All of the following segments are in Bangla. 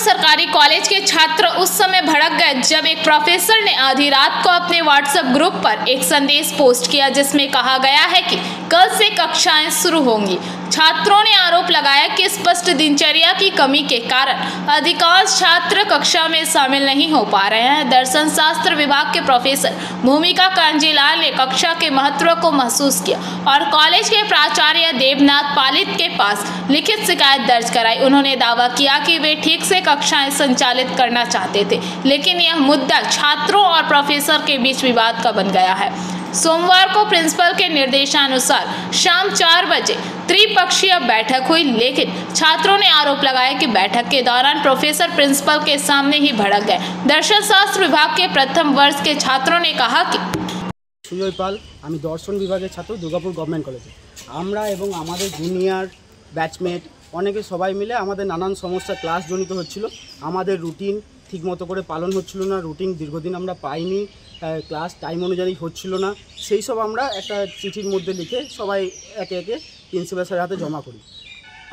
सरकारी कॉलेज के छात्र उस समय भड़क गए जब एक प्रोफेसर ने आधी रात को अपने व्हाट्सएप ग्रुप पर एक संदेश पोस्ट किया जिसमें कहा गया है कि कल से कक्षाएं शुरू होंगी। छात्रों ने आरोप लगाया कि स्पष्ट दिनचर्या की कमी के कारण अधिकांश छात्र कक्षा में शामिल नहीं हो पा रहे हैं। दर्शन शास्त्र विभाग के प्रोफेसर भूमिका कांजीलाल ने कक्षा के महत्व को महसूस किया और कॉलेज के प्राचार्य देवनाथ पालित के पास लिखित शिकायत दर्ज कराई। उन्होंने दावा किया कि वे ठीक से कक्षाएं संचालित करना चाहते थे, लेकिन यह मुद्दा छात्रों और प्रोफेसर के बीच विवाद का बन गया है। सोमवार को प्रिंसिपल के निर्देशानुसार शाम 4 बजे त्रिपक्षीय बैठक हुई, लेकिन छात्रों ने आरोप लगाया कि बैठक के दौरान प्रोफेसर प्रिंसिपल के सामने ही भड़क गए। दर्शन शास्त्र विभाग के प्रथम वर्ष के छात्रों ने कहा कि সুজয় পাল, আমি দর্শন বিভাগের ছাত্র, দুর্গাপুর গভর্নমেন্ট কলেজে। আমরা এবং আমাদের জুনিয়র ব্যাচমেট অনেকে সবাই মিলে আমাদের নানান সমস্যা ক্লাসজনিত হচ্ছিল। আমাদের রুটিন ঠিকমতো করে পালন হচ্ছিল না, রুটিন দীর্ঘদিন আমরা পাইনি, ক্লাস টাইম অনুযায়ী হচ্ছিল না। সেই সব আমরা একটা চিঠির মধ্যে লিখে সবাই একে একে প্রিন্সিপাল স্যারের হাতে জমা করি।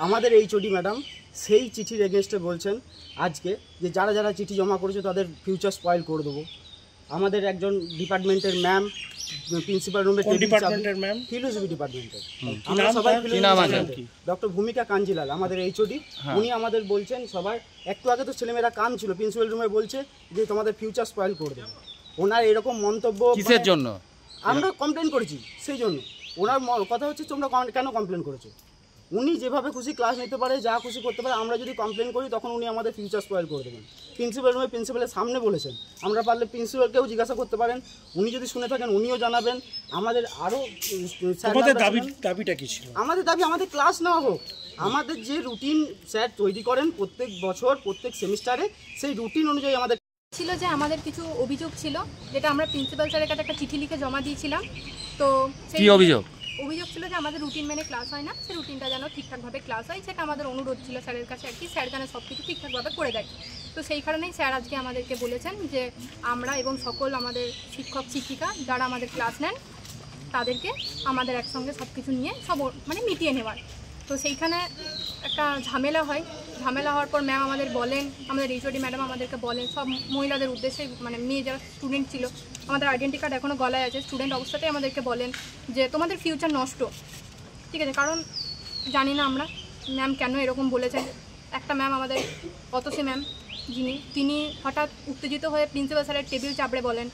আমাদের এইচওডি ম্যাডাম সেই চিঠির এগেনস্টে বলছেন আজকে যে যারা যারা চিঠি জমা করেছে তাদের ফিউচার স্পয়েল করে দেবো। আমাদের একজন ডিপার্টমেন্টের ম্যাম প্রিন্সিপাল রুমে ফিলোসফি ডিপার্টমেন্টের আমরা সবাই ডক্টর ভূমিকা কাঞ্জিলাল আমাদের এইচওডি, উনি আমাদের বলছেন সবার একটু আগে তো ছেলেমেয়েরা কাঁদছিল, প্রিন্সিপাল রুমে বলছে যে তোমাদের ফিউচার স্পয়েল করে দেবে। ওনার এরকম মন্তব্য কিসের জন্য আমরা কমপ্লেন করেছি, সেই জন্য ওনার কথা হচ্ছে তোমরা কেন কমপ্লেন করেছো। উনি যেভাবে খুশি ক্লাস নিতে পারে, যা খুশি করতে পারে, আমরা যদি কমপ্লেন করি তখন উনি আমাদের ফিউচার স্পয়েল করে দেবেন। প্রিন্সিপাল রুমে প্রিন্সিপালের সামনে বলেছেন, আমরা পারলে প্রিন্সিপালকেও জিজ্ঞাসা করতে পারেন, উনি যদি শুনে থাকেন উনিও জানাবেন। আমাদের আরও দাবিটা কী ছিল? আমাদের দাবি আমাদের ক্লাস নেওয়া হোক। আমাদের যে রুটিন স্যার তৈরি করেন প্রত্যেক বছর প্রত্যেক সেমিস্টারে, সেই রুটিন অনুযায়ী আমাদের ছিল যে আমাদের কিছু অভিযোগ ছিল, যেটা আমরা প্রিন্সিপাল স্যারের কাছে একটা চিঠি লিখে জমা দিয়েছিলাম। তো সেই অভিযোগ ছিল যে আমাদের রুটিন মেনে ক্লাস হয় না, সেই রুটিনটা যেন ঠিকঠাকভাবে ক্লাস হয়, সেটা আমাদের অনুরোধ ছিল স্যারের কাছে আর কি, স্যার যেন সব কিছু ঠিকঠাকভাবে করে দেয়। তো সেই কারণেই স্যার আজকে আমাদেরকে বলেছেন যে আমরা এবং সকল আমাদের শিক্ষক শিক্ষিকা যারা আমাদের ক্লাস নেন তাদেরকে আমাদের একসঙ্গে সব কিছু নিয়ে সব মানে মিটিয়ে নেওয়ার। তো সেইখানে একটা ঝামেলা হয়, ঝামেলা হওয়ার পর ম্যাম আমাদের বলেন, আমাদের এইচওডি ম্যাডাম আমাদেরকে বলেন সব মহিলাদের উদ্দেশ্যে, মানে মেয়ে যারা স্টুডেন্ট ছিল, আমাদের আইডেন্টি কার্ড এখনও গলায় আছে, স্টুডেন্ট অবস্থাতেই আমাদেরকে বলেন যে তোমাদের ফিউচার নষ্ট, ঠিক আছে। কারণ জানি না আমরা ম্যাম কেন এরকম বলেছেন। একটা ম্যাম আমাদের অতসী ম্যাম তিনি হঠাৎ উত্তেজিত হয়ে প্রিন্সিপাল স্যারের টেবিল চাপড়ে বলেন,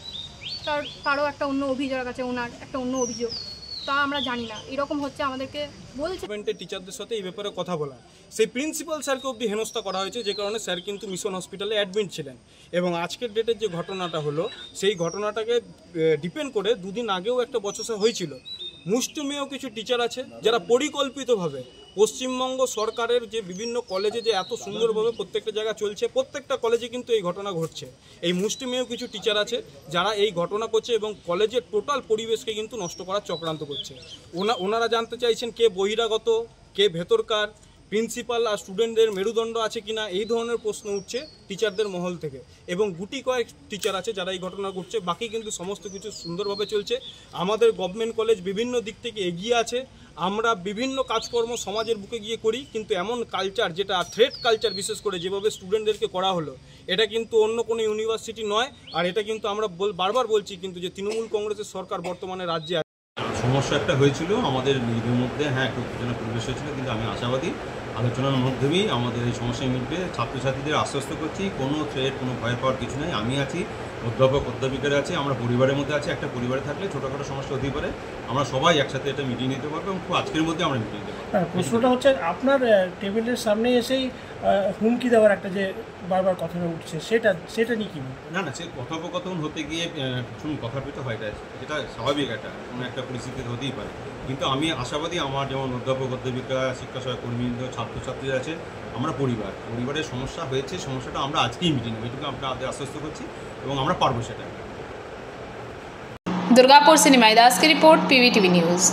তারও একটা অন্য অভিযোগ আছে, ওনার একটা অন্য অভিযোগ, তা আমরা জানি না এরকম হচ্ছে। আমাদেরকে বলছে টিচারদের সাথে এই ব্যাপারে কথা বলা, সেই প্রিন্সিপাল স্যারকে অবধি হেনস্থা করা হয়েছে, যে কারণে স্যার কিন্তু মিশন হসপিটালে অ্যাডমিট ছিলেন। এবং আজকের ডেটের যে ঘটনাটা হলো, সেই ঘটনাটাকে ডিপেন্ড করে দুদিন আগেও একটা বচসা হয়েছিল। মুষ্টিমেয় কিছু টিচার আছে যারা পরিকল্পিতভাবে পশ্চিমবঙ্গ সরকারের যে বিভিন্ন কলেজে যে এত সুন্দরভাবে প্রত্যেকটা জায়গা চলছে, প্রত্যেকটা কলেজে কিন্তু এই ঘটনা ঘটছে। এই মুষ্টিমেয় কিছু টিচার আছে যারা এই ঘটনা করছে এবং কলেজের টোটাল পরিবেশকে কিন্তু নষ্ট করার চক্রান্ত করছে। ওনারা জানতে চাইছেন কে বহিরাগত, কে ভেতরকার, প্রিন্সিপাল আর স্টুডেন্টদের মেরুদণ্ড আছে কিনা, এই ধরনের প্রশ্ন উঠছে টিচারদের মহল থেকে। এবং গুটি কয়েক টিচার আছে যারা এই ঘটনা ঘটছে, বাকি কিন্তু সমস্ত কিছু সুন্দরভাবে চলছে। আমাদের গভর্নমেন্ট কলেজ বিভিন্ন দিক থেকে এগিয়ে আছে। আমরা বিভিন্ন কাজকর্ম সমাজের বুকে গিয়ে করি, কিন্তু এমন কালচার যেটা থ্রেট কালচার, বিশেষ করে যেভাবে স্টুডেন্টদেরকে করা হলো, এটা কিন্তু অন্য কোনো ইউনিভার্সিটি নয়। আর এটা কিন্তু আমরা বারবার বলছি কিন্তু যে তৃণমূল কংগ্রেসের সরকার বর্তমানে রাজ্যে সমস্যা একটা হয়েছিল আমাদের নিজেদের মধ্যে, একটু উত্তেজনা পরিবেশ হয়েছিল, কিন্তু আমি আশাবাদী আলোচনার মাধ্যমেই আমাদের এই সমস্যায় মিটবে। ছাত্রছাত্রীদের আশ্বস্ত করছি কোনো থ্রেট, কোনো ভয় পাওয়ার কিছু নেই। আমি আছি, অধ্যাপক অধ্যাপিকারা আছে, আমরা পরিবারের মধ্যে আছি। একটা পরিবারে থাকলে ছোটোখাটো সমস্যা হতেই পারে, আমরা সবাই একসাথে এটা মিটিয়ে নিতে পারবো এবং খুব আজকের মধ্যে আমরা মিটিয়ে নিতে পারবো। প্রশ্নটা হচ্ছে আপনার টেবিলের সামনে এসেই হুমকি দেওয়ার একটা যে বারবার কথাটা উঠছে, সেটা নিয়ে কি? না, সে কথোপকথন হতে গিয়ে শুনুন কথাপিত হয়, এটা স্বাভাবিক, কোনো একটা পরিস্থিতিতে হতেই পারে। কিন্তু আমি আশাবাদী, আমার যেমন অধ্যাপক অধ্যাপিকা, শিক্ষা সহকর্মীবৃন্দ, ছাত্রছাত্রীরা আছে, আমরা পরিবারের সমস্যা হয়েছে, সমস্যাটা আমরা আজকেই মিটিয়ে নেব, এটুকু আপনাদের আশ্বস্ত করছি এবং আমরা পারবো সেটা। दुर्गापुर से निमाई दास की रिपोर्ट, PVTV न्यूज़।